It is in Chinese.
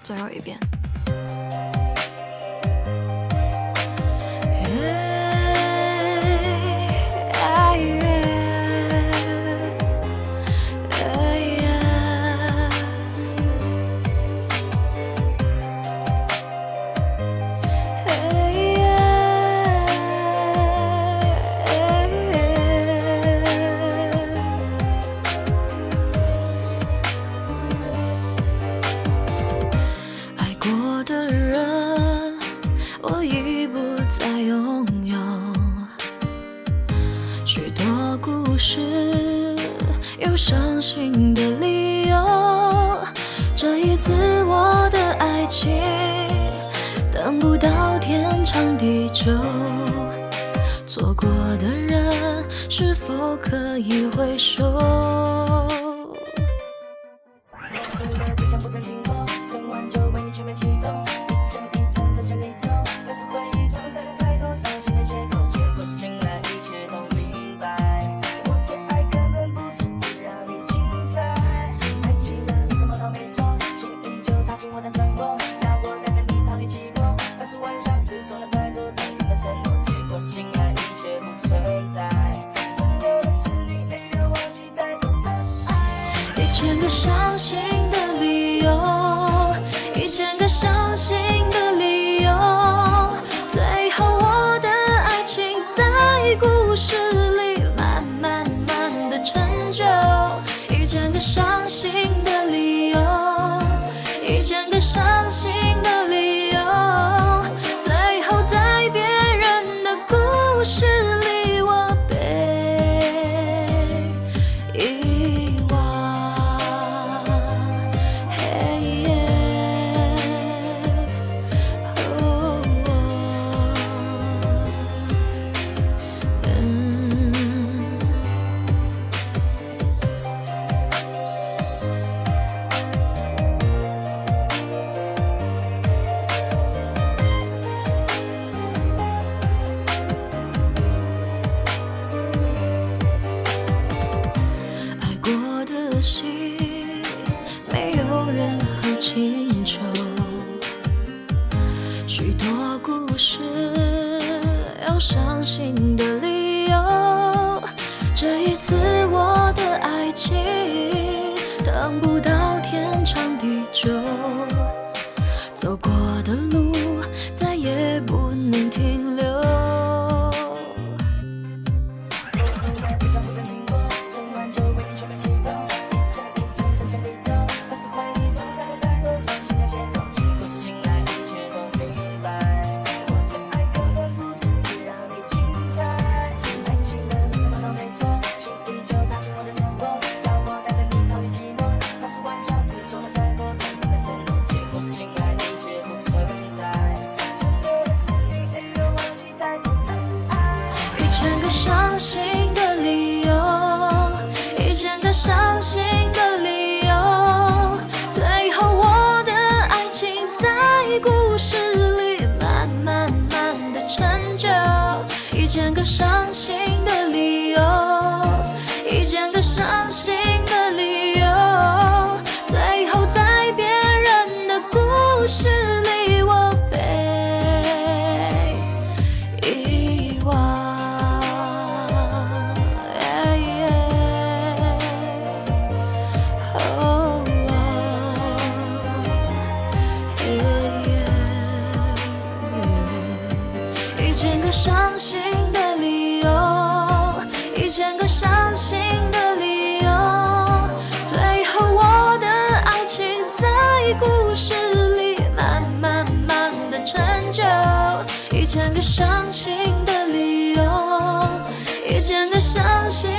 最后一遍。有伤心的理由，这一次我的爱情等不到天长地久，错过的人是否可以回首？就像不曾经过，曾挽救为你全面启动，一层一层深陷里头，那是回忆装载了太多伤心的借口，结果醒来一切都明白，我的爱根本不足以让你精彩。还记得你什么都没说，心依旧踏进我的生活，要我带着你逃离寂寞，那是玩笑，是说了太多太多的承诺，结果醒来一切不存在，存留的是你泪流忘记带走的爱。1000个伤心的理由，1000个伤心的理由，最后我的爱情在故事里慢慢的成就。1000个伤心的理由，1000个伤心的理由，最后在别人的故事里我被遗忘。爱过的心没有任何情愁，许多故事有伤心的理由，这一次我的爱情等不到天长地久，走过的路再也不能停留。就像不曾经过，曾挽救为你全面启动，一层一层深陷里头，那是回忆装载了太多伤心的借口，结果醒来一切都明白，我的爱根本不足以让你精彩。还记得你什么都没说，心依旧踏进我的生活，要我带着你逃离寂寞，那是玩笑，是说了太多太多的承诺，结果醒来一切不存在，存留的是你泪流忘记带走的爱。1000个伤心的理由，1000个伤心的理由，最后我的爱情在故事里慢慢的成就。1000个伤心的理由，1000个伤心的理由，最后在别人的故事里我被遗忘。1000个伤心的理由，1000个伤心的理由，最后我的爱情在故事里慢慢的成就。1000个伤心的理由，1000个伤心